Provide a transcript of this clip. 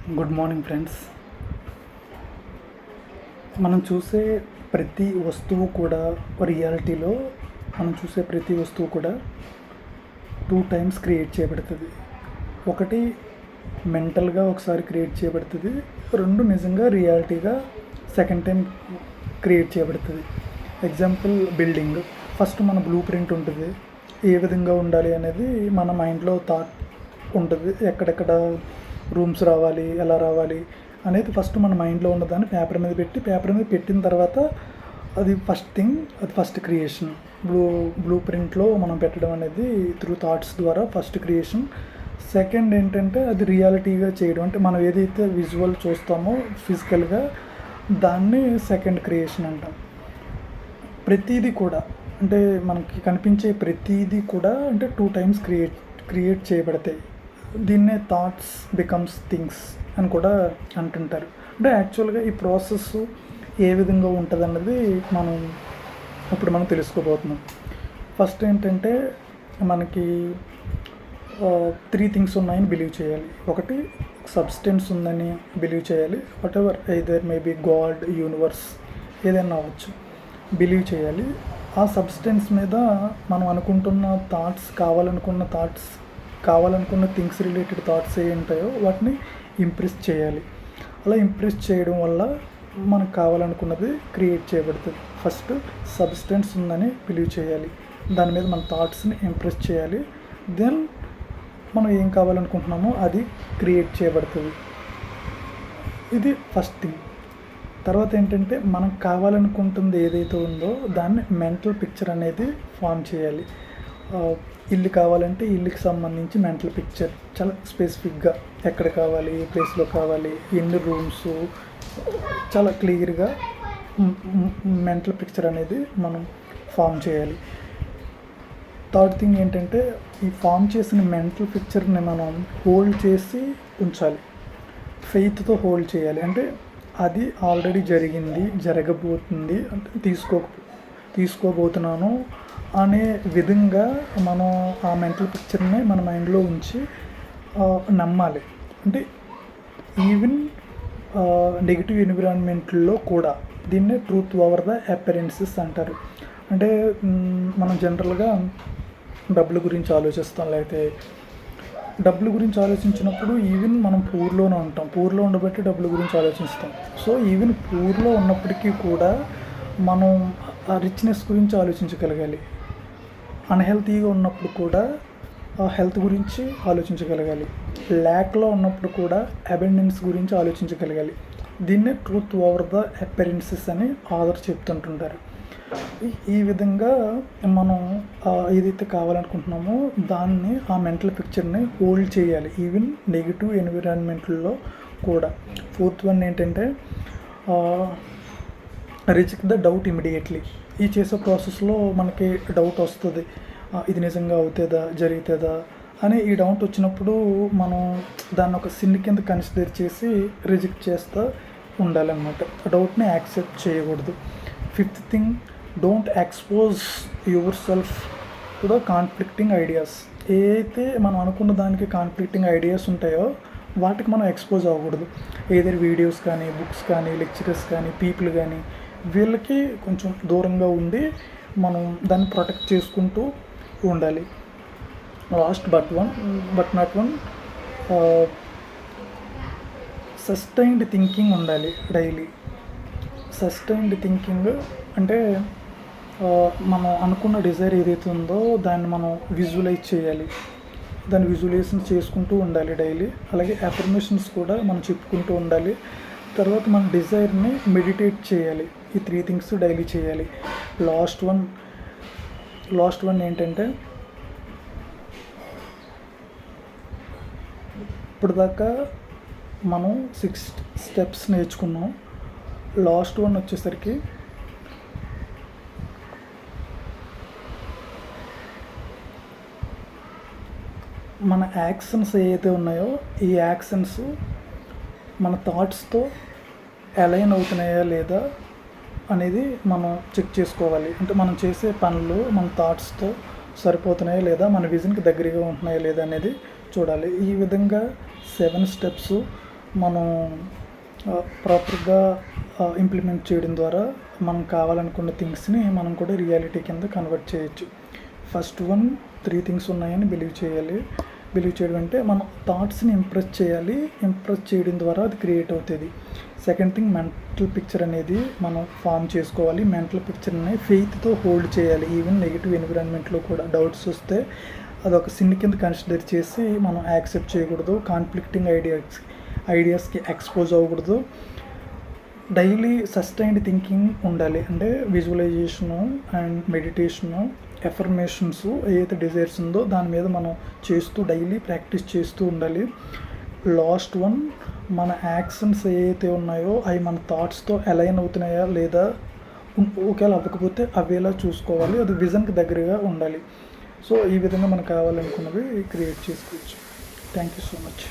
Good morning friends. మనం చూసే ప్రతి వస్తువు కూడా రియాలిటీలో టూ టైమ్స్ క్రియేట్ చేయబడుతుంది. ఒకటి మెంటల్గా ఒకసారి క్రియేట్ చేయబడుతుంది, రెండు నిజంగా రియాలిటీగా సెకండ్ టైం క్రియేట్ చేయబడుతుంది. Example building. ఫస్ట్ మన బ్లూ ప్రింట్ ఉంటుంది, ఏ విధంగా ఉండాలి అనేది మన మైండ్లో థాట్ ఉంటుంది. ఎక్కడెక్కడ రూమ్స్ రావాలి, ఎలా రావాలి అనేది ఫస్ట్ మన మైండ్లో ఉన్నదాన్ని పేపర్ మీద పెట్టిన తర్వాత అది ఫస్ట్ క్రియేషన్. బ్లూ ప్రింట్లో మనం పెట్టడం అనేది త్రూ థాట్స్ ద్వారా ఫస్ట్ క్రియేషన్. సెకండ్ ఏంటంటే అది రియాలిటీగా చేయడం, అంటే మనం ఏదైతే విజువల్ చూస్తామో ఫిజికల్గా దాన్ని సెకండ్ క్రియేషన్ అంటాం. ప్రతిదీ కూడా అంటే మనకి కనిపించే ప్రతిదీ కూడా అంటే టూ టైమ్స్ క్రియేట్ చేయబడతాయి. దీన్నే థాట్స్ బికమ్స్ థింగ్స్ అని కూడా అంటుంటారు. అంటే యాక్చువల్గా ఈ ప్రాసెస్ ఏ విధంగా ఉంటుంది అన్నది మనం తెలుసుకోబోతున్నాం. ఫస్ట్ ఏంటంటే మనకి 3 థింగ్స్ ఉన్నాయని బిలీవ్ చేయాలి. ఒకటి సబ్స్టెన్స్ ఉందని బిలీవ్ చేయాలి. What ever either maybe God, universe ఏదైనా అవ్వచ్చు, బిలీవ్ చేయాలి. ఆ సబ్స్టెన్స్ మీద మనం అనుకుంటున్న థాట్స్, కావాలనుకున్న థింగ్స్ రిలేటెడ్ థాట్స్ ఏ ఉంటాయో వాటిని ఇంప్రెస్ చేయాలి. అలా ఇంప్రెస్ చేయడం వల్ల మనకు కావాలనుకున్నది క్రియేట్ చేయబడుతుంది. ఫస్ట్ సబ్స్టెన్స్ ఉందని బిలీవ్ చేయాలి, దాని మీద మన థాట్స్ని ఇంప్రెస్ చేయాలి. దెన్ మనం ఏం కావాలనుకుంటున్నామో అది క్రియేట్ చేయబడుతుంది. ఇది ఫస్ట్ థింగ్. తర్వాత ఏంటంటే మనం కావాలనుకుంటుంది ఏదైతే ఉందో దాన్ని మెంటల్ పిక్చర్ అనేది ఫామ్ చేయాలి. ఇల్లు కావాలంటే ఇల్లుకి సంబంధించి మెంటల్ పిక్చర్ చాలా స్పెసిఫిక్గా ఎక్కడ కావాలి, ఏ ప్లేస్లో కావాలి, ఎన్ని రూమ్స్, చాలా క్లియర్గా మెంటల్ పిక్చర్ అనేది మనం ఫామ్ చేయాలి. థర్డ్ థింగ్ ఏంటంటే ఈ ఫామ్ చేసిన మెంటల్ పిక్చర్ని మనం హోల్డ్ చేసి ఉంచాలి, ఫెయిత్తో హోల్డ్ చేయాలి. అంటే అది ఆల్రెడీ జరిగింది, జరగబోతుంది, అంటే తీసుకోబోతున్నాను అనే విధంగా మనం ఆ మెంటల్ పిక్చర్ని మన మైండ్లో ఉంచి నమ్మాలి. అంటే ఈవెన్ నెగిటివ్ ఎన్విరాన్మెంట్లో కూడా దీన్నే ట్రూత్ ఓవర్ ద అపియరెన్సెస్ అంటారు. అంటే మనం జనరల్గా డబ్బుల గురించి ఆలోచిస్తాం, లేకపోతే డబ్బుల గురించి ఆలోచించినప్పుడు ఈవెన్ మనం పూర్లోనే ఉంటాం, పూర్లో ఉండబట్టి డబ్బుల గురించి ఆలోచిస్తాం. సో ఈవెన్ పూర్లో ఉన్నప్పటికీ కూడా మనం ఆ రిచ్నెస్ గురించి ఆలోచించగలగాలి. అన్హెల్తీగా ఉన్నప్పుడు కూడా ఆ హెల్త్ గురించి ఆలోచించగలగాలి. ల్యాక్లో ఉన్నప్పుడు కూడా అబెండెన్స్ గురించి ఆలోచించగలగాలి. దీన్నే ట్రూత్ ఓవర్ ద అపియరెన్సెస్ అని ఆథర్ చెప్తుంటుంటారు. ఈ విధంగా మనం ఏదైతే కావాలనుకుంటున్నామో దాన్ని, ఆ మెంటల్ పిక్చర్ని హోల్డ్ చేయాలి ఈవెన్ నెగిటివ్ ఎన్విరాన్మెంట్లో కూడా. ఫోర్త్ వన్ ఏంటంటే రిజెక్ట్ ద డౌట్ ఇమీడియట్లీ. ఈ చేసే ప్రాసెస్లో మనకి డౌట్ వస్తుంది, ఇది నిజంగా అవుతుందా, జరుగుతుందా అని. ఈ డౌట్ వచ్చినప్పుడు మనం దాన్ని ఒక సిన్ కింద కన్సిడర్ చేసి రిజెక్ట్ చేస్తూ ఉండాలన్నమాట. డౌట్ని యాక్సెప్ట్ చేయకూడదు. Fifth thing, don't expose your self to the conflicting ideas. ఏదైతే మనం అనుకున్న దానికి కాన్ఫ్లిక్టింగ్ ఐడియాస్ ఉంటాయో వాటికి మనం ఎక్స్పోజ్ అవ్వకూడదు. ఏదైనా వీడియోస్ కానీ, బుక్స్ కానీ, లెక్చరర్స్ కానీ, పీపుల్ కానీ, వీళ్ళకి కొంచెం దూరంగా ఉండి మనం దాన్ని ప్రొటెక్ట్ చేసుకుంటూ ఉండాలి. Last but not one, sustained thinking ఉండాలి డైలీ. సస్టైన్డ్ థింకింగ్ అంటే మనం అనుకున్న డిజైర్ ఏదైతే ఉందో దాన్ని మనం విజువలైజ్ చేయాలి, దాన్ని విజువలైజేషన్ చేసుకుంటూ ఉండాలి డైలీ. అలాగే అఫర్మేషన్స్ కూడా మనం చెప్పుకుంటూ ఉండాలి. తర్వాత మన డిజైర్ని మెడిటేట్ చేయాలి. ఈ 3 థింగ్స్ డైలీ చేయాలి. లాస్ట్ వన్ ఏంటంటే ఇప్పుడు దాకా మనం 6 స్టెప్స్ నేర్చుకున్నాం. లాస్ట్ వన్ వచ్చేసరికి మన యాక్షన్స్ ఏవైతే ఉన్నాయో ఈ యాక్షన్స్ మన థాట్స్తో అలైన్ అవుతున్నాయా లేదా అనేది మనం చెక్ చేసుకోవాలి. అంటే మనం చేసే పనులు మన థాట్స్తో సరిపోతున్నాయా లేదా, మన విజన్కి దగ్గరగా ఉంటున్నాయా లేదా అనేది చూడాలి. ఈ విధంగా 7 స్టెప్స్ మనం ప్రాపర్గా ఇంప్లిమెంట్ చేయడం ద్వారా మనం కావాలనుకున్న థింగ్స్ని మనం కూడా రియాలిటీ కింద కన్వర్ట్ చేయొచ్చు. ఫస్ట్ 3 థింగ్స్ ఉన్నాయని బిలీవ్ చేయాలి. బిలీవ్ చేయడం అంటే మనం థాట్స్ని ఇంప్రెస్ చేయాలి. ఇంప్రెస్ చేయడం ద్వారా అది క్రియేట్ అవుతుంది. సెకండ్ థింగ్, మెంటల్ పిక్చర్ అనేది మనం ఫామ్ చేసుకోవాలి. మెంటల్ పిక్చర్ని ఫెయిత్తో హోల్డ్ చేయాలి. ఈవెన్ నెగిటివ్ ఎన్విరాన్మెంట్లో కూడా డౌట్స్ వస్తే అదొక సిన్ కింద కన్సిడర్ చేసి మనం యాక్సెప్ట్ చేయకూడదు. కాన్ఫ్లిక్టింగ్ ఐడియాస్కి ఎక్స్పోజ్ అవ్వకూడదు. డైలీ సస్టైన్డ్ థింకింగ్ ఉండాలి. అంటే విజువలైజేషను అండ్ మెడిటేషను, ఎఫర్మేషన్స్ ఏదైతే డిజైర్స్ ఉందో దాని మీద మనం చేస్తూ డైలీ ప్రాక్టీస్ చేస్తూ ఉండాలి. లాస్ట్ వన్, మన యాక్షన్స్ ఏవైతే ఉన్నాయో అవి మన థాట్స్తో అలైన్ అవుతున్నాయా లేదా, ఒకవేళ అవ్వకపోతే అవేలా చూసుకోవాలి. అది విజన్కి దగ్గరగా ఉండాలి. సో ఈ విధంగా మనకు కావాలనుకున్నవి క్రియేట్ చేసుకోవచ్చు. Thank you so much.